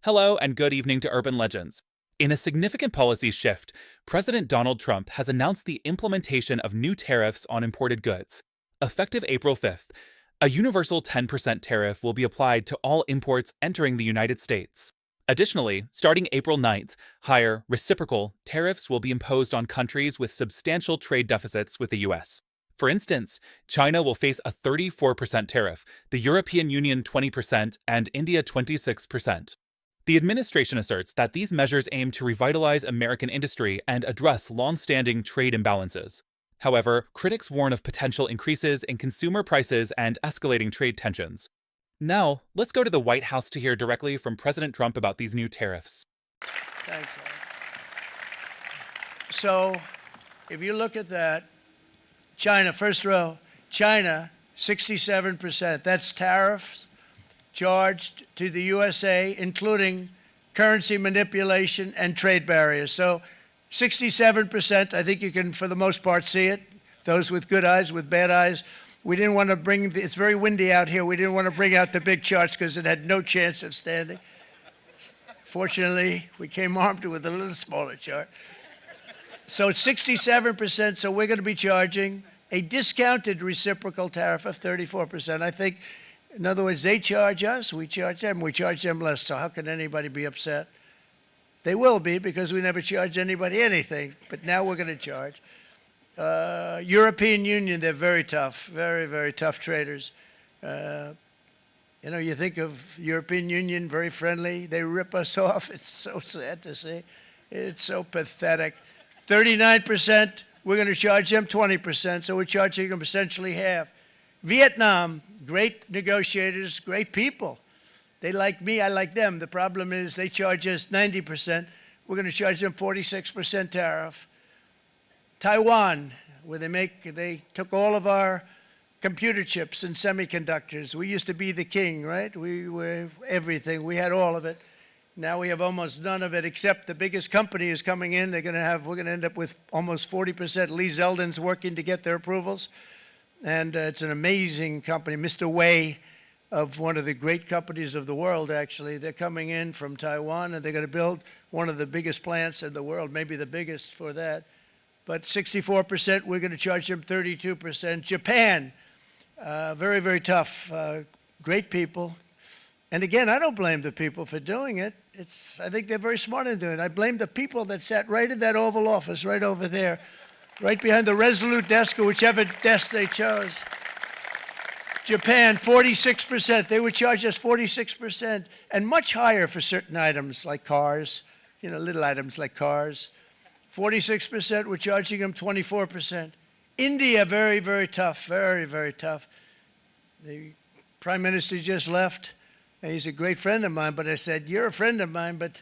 Hello and good evening to Urban Legends. In a significant policy shift, President Donald Trump has announced the implementation of new tariffs on imported goods. Effective April 5th, a universal 10% tariff will be applied to all imports entering the United States. Additionally, starting April 9th, higher reciprocal tariffs will be imposed on countries with substantial trade deficits with the U.S. For instance, China will face a 34% tariff, the European Union 20%, and India 26%. The administration asserts that these measures aim to revitalize American industry and address long-standing trade imbalances. However, critics warn of potential increases in consumer prices and escalating trade tensions. Now, let's go to the White House to hear directly from President Trump about these new tariffs. Thanks, Ed. So, if you look at that, China, first row, China, 67%. That's tariffs charged to the USA, including currency manipulation and trade barriers. So 67%, I think you can, for the most part, see it. Those with good eyes, with bad eyes. We didn't want to bring, it's very windy out here, we didn't want to bring out the big charts because it had no chance of standing. Fortunately, we came armed with a little smaller chart. So it's 67%, so we're going to be charging a discounted reciprocal tariff of 34%. I think, in other words, they charge us, we charge them less, so how can anybody be upset? They will be, because we never charge anybody anything, but now we're going to charge. European Union, they're very tough, very, very tough traders. You know, you think of European Union, very friendly, they rip us off. It's so sad to see. It's so pathetic. 39%, we're going to charge them 20%, so we're charging them essentially half. Vietnam, great negotiators, great people. They like me, I like them. The problem is they charge us 90%. We're going to charge them 46% tariff. Taiwan, where they took all of our computer chips and semiconductors. We used to be the king, right? We were everything. We had all of it. Now we have almost none of it, except the biggest company is coming in. We're going to end up with almost 40%. Lee Zeldin's working to get their approvals. And it's an amazing company. Mr. Wei, of one of the great companies of the world, actually, they're coming in from Taiwan, and they're going to build one of the biggest plants in the world, maybe the biggest for that. But 64%, we're going to charge them 32%. Japan, very, very tough, great people. And again, I don't blame the people for doing it. I think they're very smart in doing it. I blame the people that sat right in that Oval Office, right over there, right behind the Resolute desk or whichever desk they chose. Japan, 46%. They would charge us 46%, and much higher for certain items like cars, you know, little items like cars. 46%, we're charging them 24%. India, very, very tough, very, very tough. The Prime Minister just left, and he's a great friend of mine, but I said, you're a friend of mine, but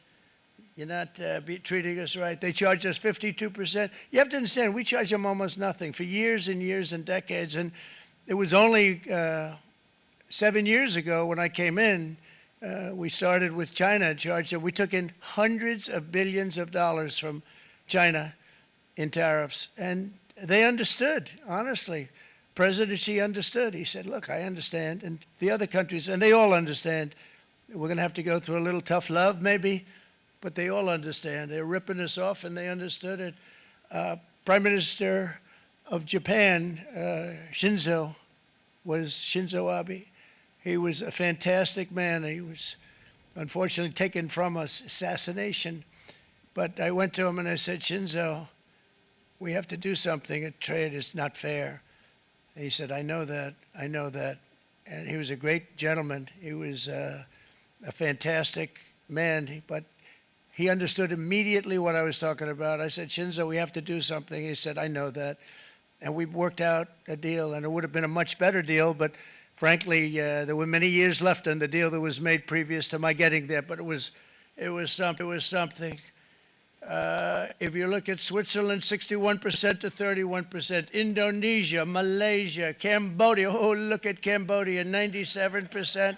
you're not treating us right. They charge us 52%. You have to understand, we charge them almost nothing for years and years and decades. And it was only 7 years ago when I came in, we started with China and charged them. We took in hundreds of billions of dollars from China in tariffs. And they understood, honestly. President Xi understood. He said, look, I understand. And the other countries, and they all understand. We're going to have to go through a little tough love, maybe. But they all understand. They're ripping us off, and they understood it. Prime Minister of Japan, Shinzo Abe. He was a fantastic man. He was unfortunately taken from us, assassination. But I went to him and I said, Shinzo, we have to do something. A trade is not fair. And he said, I know that. I know that. And he was a great gentleman. He was a fantastic man, but he understood immediately what I was talking about. I said, Shinzo, we have to do something. He said, I know that. And we worked out a deal, and it would have been a much better deal, but frankly, there were many years left on the deal that was made previous to my getting there, but it was something. If you look at Switzerland, 61% to 31%. Indonesia, Malaysia, Cambodia. Oh, look at Cambodia, 97%.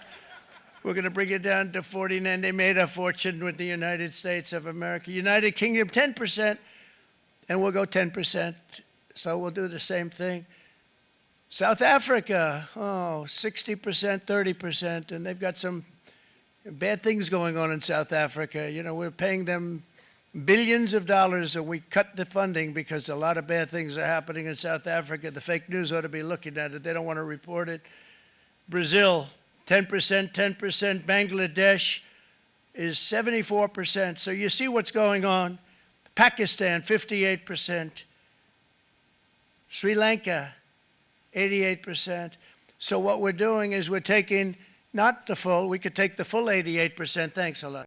We're going to bring it down to 49. They made a fortune with the United States of America. United Kingdom, 10%, and we'll go 10%. So we'll do the same thing. South Africa, 60%, 30%, and they've got some Bad things going on in South Africa. You know, we're paying them billions of dollars, and we cut the funding because a lot of bad things are happening in South Africa. The fake news ought to be looking at it. They don't want to report it. Brazil, 10%, 10%. Bangladesh is 74%. So you see what's going on. Pakistan, 58%. Sri Lanka, 88%. So what we're doing is we're taking not the full, we could take the full 88%. Thanks a lot.